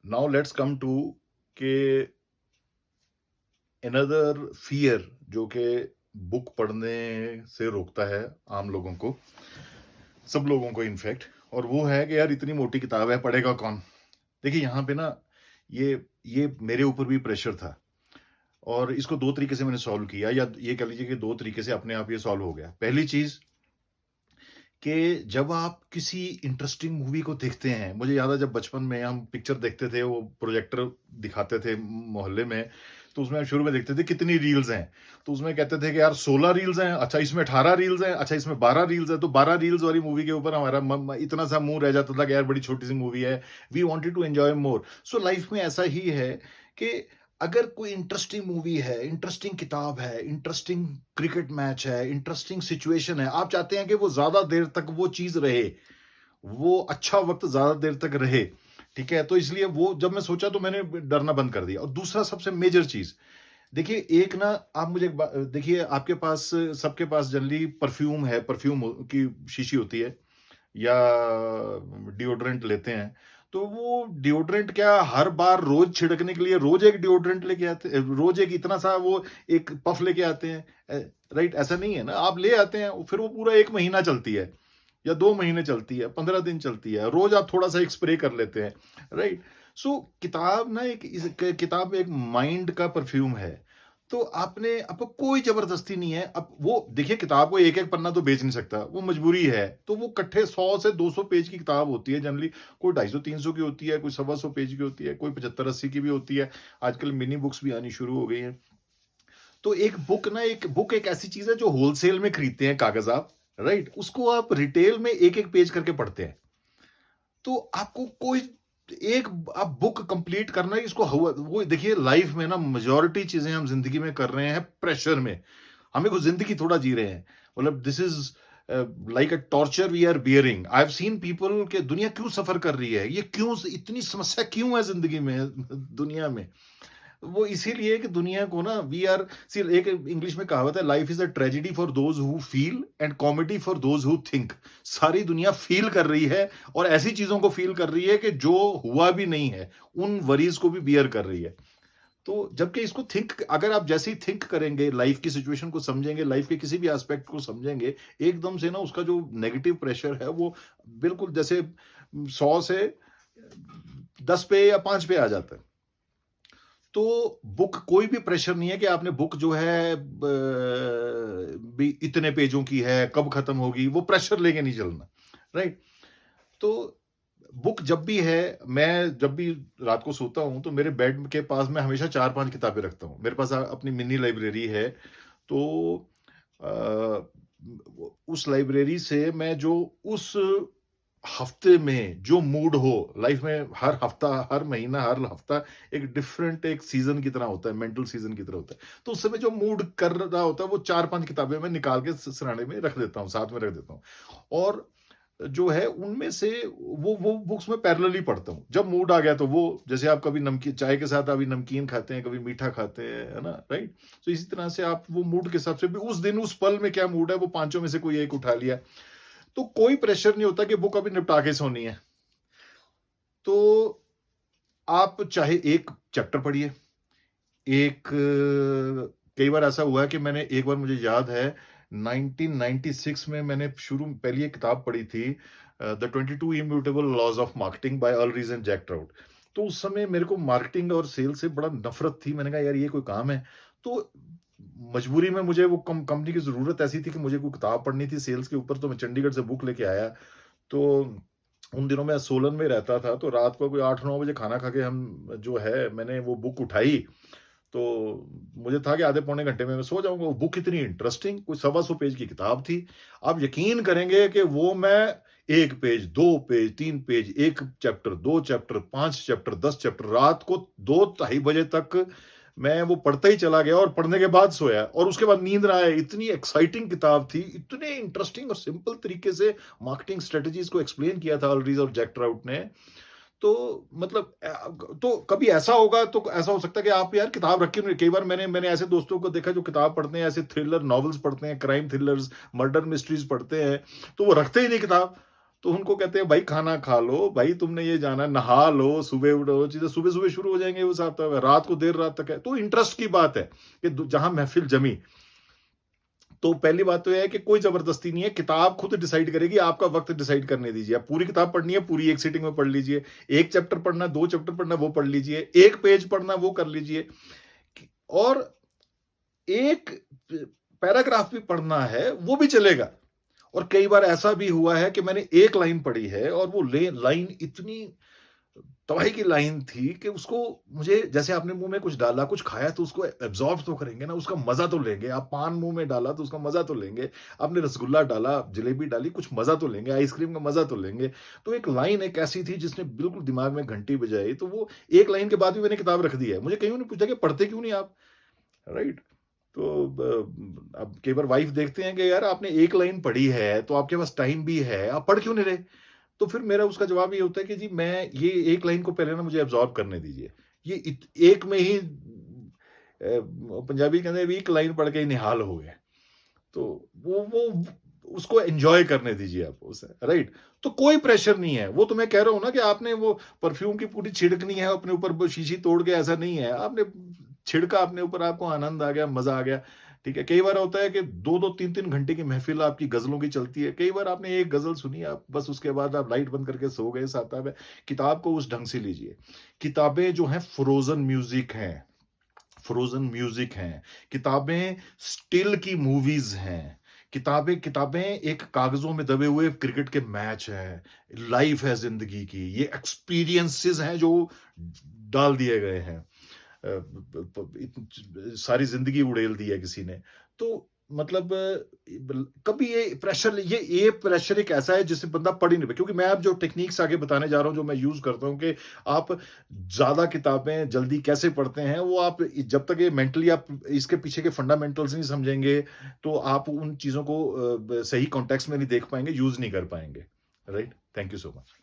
Now let's come to के another fear जो कि बुक पढ़ने से रोकता है आम लोगों को, सब लोगों को इनफैक्ट, और वो है कि यार इतनी मोटी किताब है, पढ़ेगा कौन। देखिए यहाँ पे ना, ये मेरे ऊपर भी प्रेशर था, और इसको दो तरीके से मैंने सॉल्व किया, या ये कह लीजिए कि दो तरीके से अपने आप ये सॉल्व हो गया। पहली चीज कि जब आप किसी इंटरेस्टिंग मूवी को देखते हैं, मुझे याद है जब बचपन में हम पिक्चर देखते थे, वो प्रोजेक्टर दिखाते थे मोहल्ले में, तो उसमें हम शुरू में देखते थे कितनी रील्स हैं, तो उसमें कहते थे कि यार 16 रील्स हैं, अच्छा इसमें 18 रील्स हैं, अच्छा इसमें 12 रील्स है, तो 12 रील्स वाली मूवी के ऊपर हमारा इतना सा मुंह रह जाता था कि यार बड़ी छोटी सी मूवी है, we wanted to enjoy more. So life में ऐसा ही है कि अगर कोई इंटरेस्टिंग मूवी है, इंटरेस्टिंग किताब है, इंटरेस्टिंग क्रिकेट मैच है, इंटरेस्टिंग सिचुएशन है, आप चाहते हैं कि वो ज्यादा देर तक वो चीज रहे, वो अच्छा वक्त ज्यादा देर तक रहे, ठीक है। तो इसलिए वो जब मैं सोचा तो मैंने डरना बंद कर दिया। और दूसरा सबसे मेजर चीज, देखिए एक ना, आप मुझे देखिए आपके पास, सबके पास जनरली परफ्यूम है, परफ्यूम की शीशी होती है, या डिओड्रेंट लेते हैं, तो वो डिओड्रेंट क्या हर बार रोज छिड़कने के लिए रोज एक डिओड्रेंट लेके आते हैं, रोज एक इतना सा वो एक पफ लेके आते हैं, राइट? ऐसा नहीं है ना, आप ले आते हैं, फिर वो पूरा 1 महीना चलती है, या 2 महीने चलती है, 15 दिन चलती है, रोज आप थोड़ा सा एक स्प्रे कर लेते हैं, राइट? सो किताब ना, किताब एक माइंड का परफ्यूम है। तो आपने, आपको कोई जबरदस्ती नहीं है। अब वो देखिए, किताब को एक एक पन्ना तो बेच नहीं सकता, वो मजबूरी है, तो वो इकट्ठे 100 से 200 पेज की किताब होती है जनरली, कोई 250-300 की होती है, कोई 125 की होती है, कोई 75-80 की भी होती है। आजकल मिनी बुक्स भी आनी शुरू हो गई हैं। तो एक बुक ना, एक बुक एक ऐसी चीज है जो होलसेल में खरीदते हैं कागज आप, राइट? उसको आप रिटेल में एक एक पेज करके पढ़ते हैं। तो आपको कोई एक, आप बुक कंप्लीट करना है, इसको वो देखिए, लाइफ में ना मेजॉरिटी चीजें हम जिंदगी में कर रहे हैं प्रेशर में, हमें को जिंदगी थोड़ा जी रहे हैं, मतलब this is like a torture we are bearing. I have seen people के दुनिया क्यों सफर कर रही है, ये क्यों, इतनी समस्या क्यों है जिंदगी में, दुनिया में। वो इसीलिए कि दुनिया को ना, वी आर सी, एक इंग्लिश में कहावत है, life is a tragedy for those who feel and comedy for those who think. सारी दुनिया फील कर रही है, और ऐसी चीजों को फील कर रही है कि जो हुआ भी नहीं है, उन वरीज को भी बियर कर रही है। तो जबकि इसको थिंक, अगर आप जैसे ही थिंक करेंगे, लाइफ की सिचुएशन को समझेंगे, लाइफ के किसी भी एस्पेक्ट को समझेंगे, एकदम से ना उसका जो नेगेटिव प्रेशर है वो बिल्कुल जैसे 100 से 10 पे या 5 पे आ जाता है। तो बुक कोई भी प्रेशर नहीं है कि आपने बुक जो है भी इतने पेजों की है, कब खत्म होगी, वो प्रेशर लेके नहीं चलना, राइट? तो बुक जब भी है, मैं जब भी रात को सोता हूं तो मेरे बेड के पास मैं हमेशा 4-5 किताबें रखता हूं। मेरे पास अपनी मिनी लाइब्रेरी है। तो अ, उस लाइब्रेरी से मैं जो उस हफ्ते में जो मूड हो, लाइफ में हर हफ्ता, हर महीना, हर हफ्ता एक डिफरेंट, एक सीजन की तरह होता है, मेंटल सीजन की तरह होता है। तो उस समय जो मूड कर रहा होता है, वो 4-5 किताबें मैं निकाल के सराहने में रख देता हूँ, साथ में रख देता हूँ। और जो है उनमें से वो बुक्स में पैरेलली पढ़ता हूँ। जब मूड आ गया तो वो, जैसे आप कभी नमकीन चाय के साथ अभी नमकीन खाते हैं, कभी मीठा खाते हैं, है ना, राइट? तो इसी तरह से आप वो मूड के हिसाब से भी, उस दिन उस पल में क्या मूड है, वो पांचों में से कोई एक उठा लिया। तो कोई प्रेशर नहीं होता कि बुक अभी निपटा के सोनी है। तो आप चाहे एक चैप्टर पढ़िए, एक, कई बार ऐसा हुआ है कि मैंने एक बार, मुझे याद है 1996 में मैंने शुरू पहली एक किताब पढ़ी थी, the 22 immutable laws of marketing by Al Ries and Jack Trout. तो उस समय मेरे को मार्केटिंग और सेल से बड़ा नफरत थी। मैंने कहा यार ये कोई काम है? तो मजबूरी में मुझे वो कंपनी की जरूरत ऐसी थी कि मुझे कोई किताब पढ़नी थी सेल्स के ऊपर, तो मैं चंडीगढ़ से बुक लेके आया। तो उन दिनों मैं सोलन में रहता था, तो रात को कोई 8-9 बजे खाना खा के हम जो है, मैंने वो बुक उठाई। तो मुझे था कि आधे पौने घंटे में मैं सो जाऊंगा। वो बुक इतनी इंटरेस्टिंग, कोई 125 पेज की किताब थी। आप यकीन करेंगे कि वो मैं 1 page, 2 page, 3 page, 1 chapter, 2 chapter, 5 chapter, 10 chapter, रात को 2-2:30 बजे तक मैं वो पढ़ता ही चला गया, और पढ़ने के बाद सोया, और उसके बाद नींद ना आए। इतनी एक्साइटिंग किताब थी, इतने इंटरेस्टिंग और सिंपल तरीके से मार्केटिंग स्ट्रेटजीज को एक्सप्लेन किया था अलरीज और जैक ट्राउट ने। तो मतलब तो कभी ऐसा होगा, तो ऐसा हो सकता है कि आप यार किताब रखी नहीं। कई बार मैंने मैंने ऐसे दोस्तों को देखा जो किताब पढ़ते हैं, ऐसे थ्रिलर नॉवेल्स पढ़ते हैं, क्राइम थ्रिलर्स, मर्डर मिस्ट्रीज पढ़ते हैं, तो वो रखते ही नहीं किताब। तो उनको कहते हैं भाई खाना खा लो, भाई तुमने ये जाना है, नहा लो, सुबह उठो, चीज़ें सुबह-सुबह शुरू हो जाएँगे वो साहब तब रात को देर रात तक है। तो इंटरेस्ट की बात है कि दु जहाँ महफ़िल जमी, तो पहली बात तो ये है कि कोई ज़बरदस्ती नहीं है, किताब खुद डिसाइड करेगी, आपका वक़्त डिसाइड करने दीजिए। आप पूरी किताब पढ़नी है, पूरी एक सीटिंग में पढ़ लीजिए। 1 चैप्टर पढ़ना है, 2 चैप्टर पढ़ना है, वो पढ़ लीजिए। 1 पेज पढ़ना है, वो कर लीजिए। और एक पैराग्राफ भी पढ़ना है, वो भी चलेगा। और कई बार ऐसा भी हुआ है कि मैंने एक लाइन पढ़ी है और वो ले लाइन इतनी तबाही की लाइन थी कि उसको मुझे जैसे आपने मुँह में कुछ डाला, कुछ खाया तो उसको एब्ज़ॉर्ब तो करेंगे ना, उसका मज़ा तो लेंगे। आप पान मुँह में डाला तो उसका मज़ा तो लेंगे। आपने रसगुल्ला डाला, जलेबी डाली, कुछ मज़ा तो लेंगे, आइसक्रीम का मज़ा तो लेंगे। तो एक लाइन एक ऐसी थी जिसने बिल्कुल दिमाग में घंटी बजाई, तो वो एक लाइन के बाद भी मैंने किताब रख दी है। मुझे कईयों ने पूछा कि पढ़ते क्यों नहीं आप? राइट? तो अब कई बार वाइफ देखते हैं कि यार आपने एक लाइन पढ़ी है, तो आपके पास टाइम भी है, आप पढ़ क्यों नहीं रहे? तो फिर मेरा उसका जवाब ये होता है कि जी मैं ये एक लाइन को पहले ना मुझे एब्ज़ॉर्ब करने दीजिए। ये एक में ही पंजाबी कहते हैं भी एक लाइन पढ़ के ही निहाल हो गए। तो वो उसको एन्जॉय करने दीजिए आप उसे, राइट? तो कोई प्रेशर नहीं है। वो तो मैं कह रहा हूँ ना कि आपने वो परफ्यूम की पूरी छिड़कनी है अपने ऊपर वो शीशी तोड़ के, ऐसा नहीं है। आपने छिड़का अपने ऊपर, आपको आनंद आ गया, मज़ा आ गया, ठीक है? कई बार होता है कि 2-2 3-3 घंटे की महफ़िल आपकी गज़लों की चलती है। कई बार आपने एक गज़ल सुनी, आप बस उसके बाद आप लाइट बंद करके सो गए, साहब है। किताब को उस ढंग से लीजिए। किताबें जो हैं फ्रोज़न म्यूज़िक हैं। फ्रोज़न म्यूज़िक हैं, किताबें स्टिल की मूवीज़ हैं, किताबें किताबें एक कागज़ों में दबे हुए क्रिकेट के मैच हैं, लाइफ़ है ज़िंदगी की, ये एक्सपीरियंसेस हैं जो डाल दिए गए हैं। सारी ज़िंदगी उड़ेल दी है किसी ने। तो मतलब कभी ये प्रेशर एक ऐसा है जिससे बंदा पढ़ ही नहीं पाए, क्योंकि मैं अब जो टेक्निक्स आगे बताने जा रहा हूँ, जो मैं यूज़ करता हूँ कि आप ज़्यादा किताबें जल्दी कैसे पढ़ते हैं, वो आप जब तक ये मेंटली आप इसके पीछे के फंडामेंटल्स नहीं समझेंगे, तो आप उन चीज़ों को सही कॉन्टेक्स्ट में नहीं देख पाएँगे, यूज़ नहीं कर पाएँगे। Right? Thank you so much.